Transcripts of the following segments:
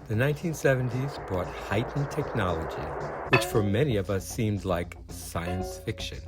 The 1970s brought heightened technology, which for many of us seemed like science fiction.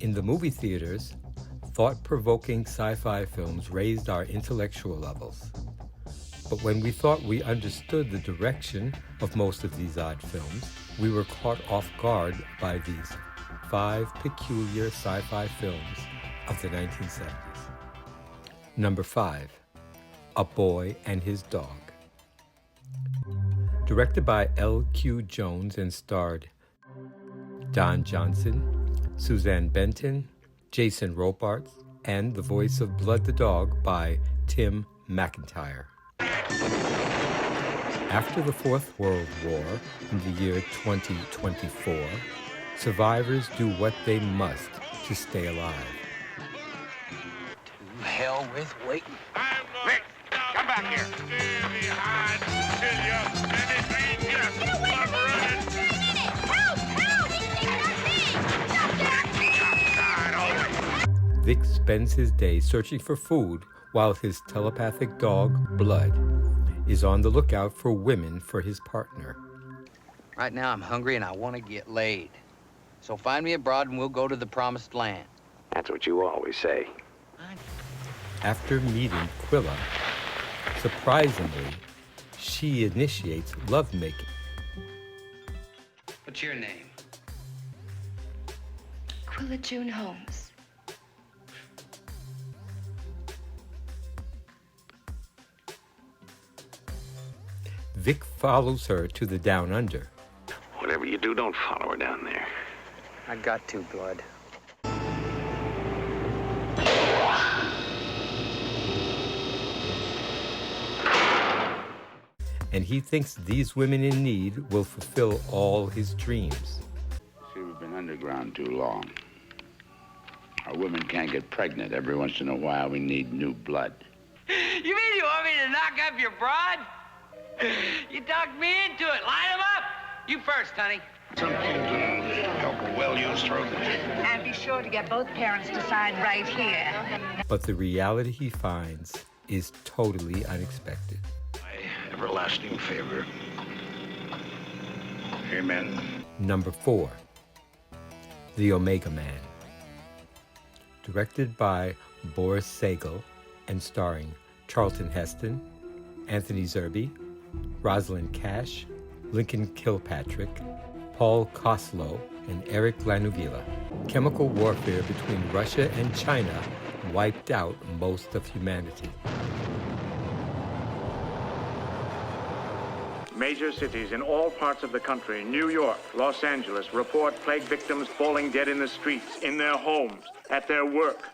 In the movie theaters, thought-provoking sci-fi films raised our intellectual levels. But when we thought we understood the direction of most of these odd films, we were caught off guard by these 5 peculiar sci-fi films of the 1970s. Number 5, A Boy and His Dog. Directed by L.Q. Jones and starred Don Johnson, Suzanne Benton, Jason Robards, and the voice of Blood the Dog by Tim McIntyre. After the Fourth World War, in the year 2024, survivors do what they must to stay alive. To hell with waiting. Vic, come back here. Vic spends his day searching for food while his telepathic dog, Blood, is on the lookout for women for his partner. Right now I'm hungry and I want to get laid. So find me a broad and we'll go to the promised land. That's what you always say. After meeting Quilla, surprisingly, she initiates lovemaking. What's your name? Quilla June Holmes. Vic follows her to the Down Under. Whatever you do, don't follow her down there. I got to, Blood. And he thinks these women in need will fulfill all his dreams. See, we've been underground too long. Our women can't get pregnant. Every once in a while, we need new blood. You mean you want me to knock up your broad? You talked me into it. Line them up. You first, honey. Something to help a well-used throat. And be sure to get both parents to sign right here. But the reality he finds is totally unexpected. My everlasting favor. Amen. Number 4, The Omega Man. Directed by Boris Sagal and starring Charlton Heston, Anthony Zerbe, Rosalind Cash, Lincoln Kilpatrick, Paul Koslow, and Eric Lanuvilla. Chemical warfare between Russia and China wiped out most of humanity. Major cities in all parts of the country, New York, Los Angeles, report plague victims falling dead in the streets, in their homes, at their work.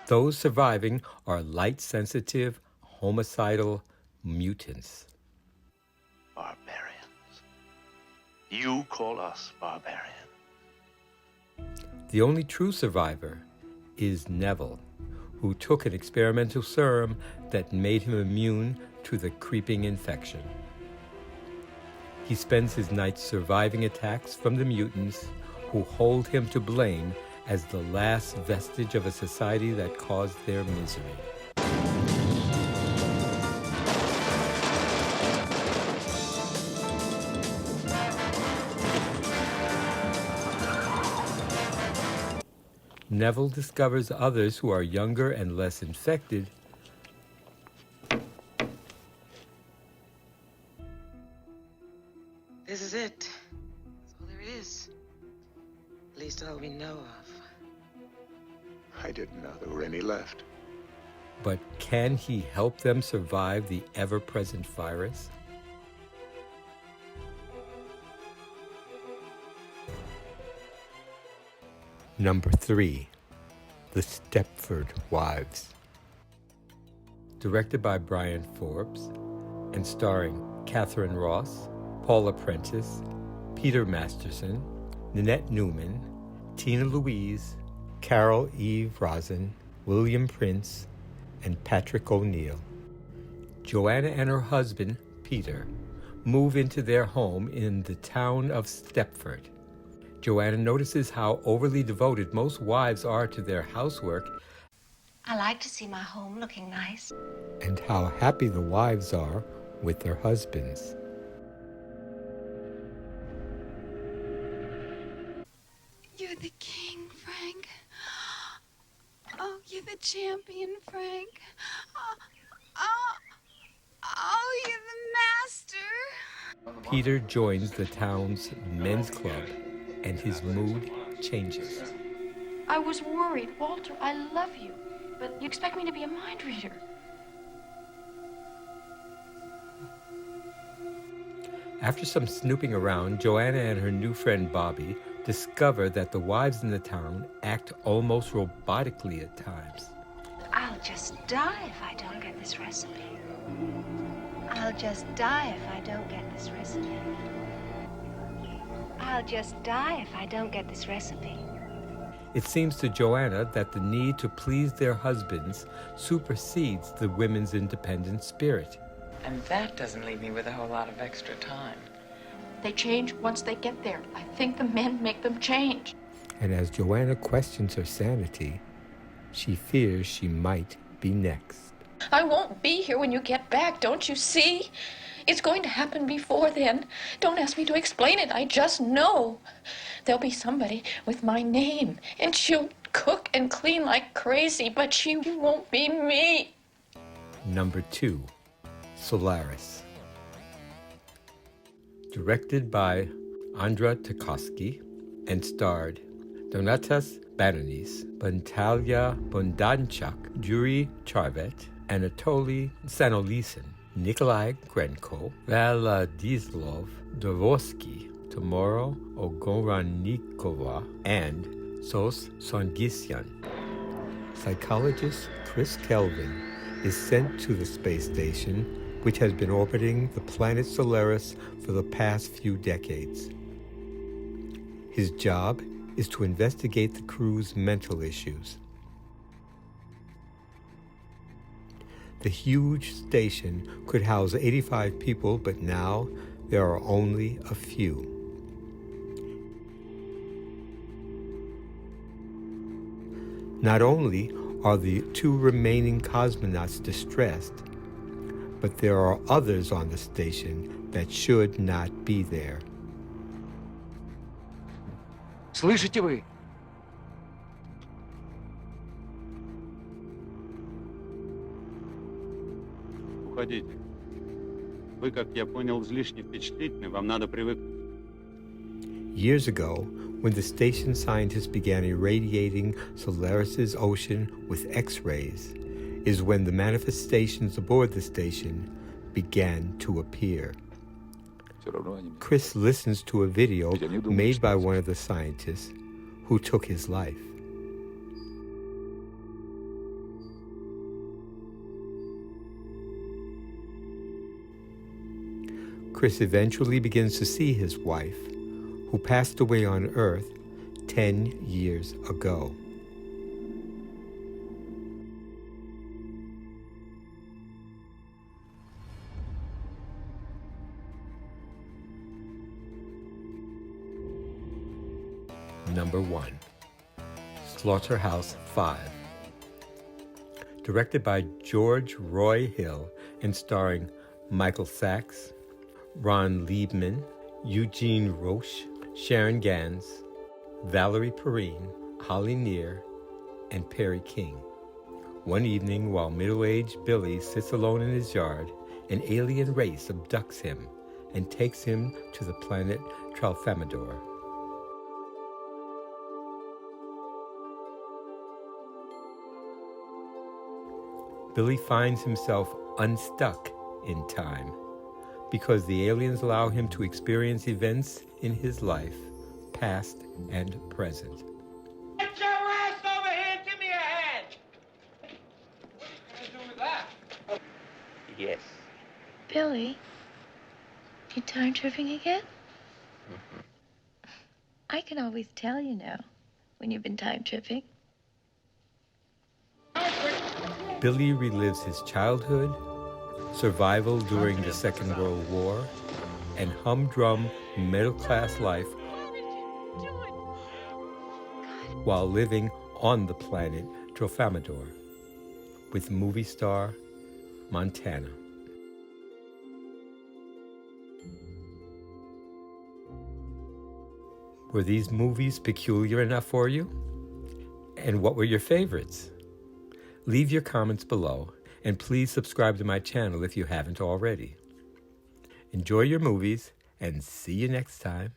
Those surviving are light-sensitive, homicidal mutants. Barbarians. You call us barbarians. The only true survivor is Neville, who took an experimental serum that made him immune to the creeping infection. He spends his nights surviving attacks from the mutants who hold him to blame as the last vestige of a society that caused their misery. Neville discovers others who are younger and less infected. This is it. That's all there is. At least all we know of. I didn't know there were any left. But can he help them survive the ever-present virus? Number 3, The Stepford Wives. Directed by Brian Forbes and starring Catherine Ross, Paula Prentice, Peter Masterson, Nanette Newman, Tina Louise, Carol Eve Rosen, William Prince, and Patrick O'Neill. Joanna and her husband, Peter, move into their home in the town of Stepford. Joanna notices how overly devoted most wives are to their housework I like to see my home looking nice. and how happy the wives are with their husbands. You're the king, Frank. Oh, you're the champion, Frank. Oh, you're the master. Peter joins the town's men's club, and his mood changes. I was worried. Walter, I love you. But you expect me to be a mind reader. After some snooping around, Joanna and her new friend Bobby discover that the wives in the town act almost robotically at times. I'll just die if I don't get this recipe. I'll just die if I don't get this recipe. I'll just die if I don't get this recipe. It seems to Joanna that the need to please their husbands supersedes the women's independent spirit. And that doesn't leave me with a whole lot of extra time. They change once they get there. I think the men make them change. And as Joanna questions her sanity, she fears she might be next. I won't be here when you get back, don't you see? It's going to happen before then. Don't ask me to explain it. I just know. There'll be somebody with my name, and she'll cook and clean like crazy, but she won't be me. Number 2, Solaris. Directed by Andra Tarkovsky and starred Donatas Banonis, Bantalia Bondanchuk, Yuri Charvet, Anatoly Sanolisin, Nikolai Grenko, Vladislav Dvorsky, Tamara Ogorannikova, and Sos Songisyan. Psychologist Chris Kelvin is sent to the space station, which has been orbiting the planet Solaris for the past few decades. His job is to investigate the crew's mental issues. The huge station could house 85 people, but now there are only a few. Not only are the 2 remaining cosmonauts distressed, but there are others on the station that should not be there. Слышите вы? Уходите. Вы, как я понял, излишне впечатлительны, вам надо привыкнуть. Years ago, when the station scientists began irradiating Solaris's ocean with X-rays, is when the manifestations aboard the station began to appear. Chris listens to a video made by one of the scientists who took his life. Chris eventually begins to see his wife, who passed away on Earth 10 years ago. Number 1, Slaughterhouse-Five. Directed by George Roy Hill and starring Michael Sachs, Ron Liebman, Eugene Roche, Sharon Gans, Valerie Perrine, Holly Near, and Perry King. One evening, while middle-aged Billy sits alone in his yard, an alien race abducts him and takes him to the planet Tralfamadore. Billy finds himself unstuck in time because the aliens allow him to experience events in his life, past and present. Get your ass over here and give me a hand! What are you doing with that? Yes. Billy, you time tripping again? I can always tell, you know, when you've been time tripping. Billy relives his childhood, survival during the Second World War, and humdrum middle-class life while living on the planet Tralfamadore. with movie star Montana. Were these movies peculiar enough for you? And what were your favorites? Leave your comments below, and please subscribe to my channel if you haven't already. Enjoy your movies, and see you next time.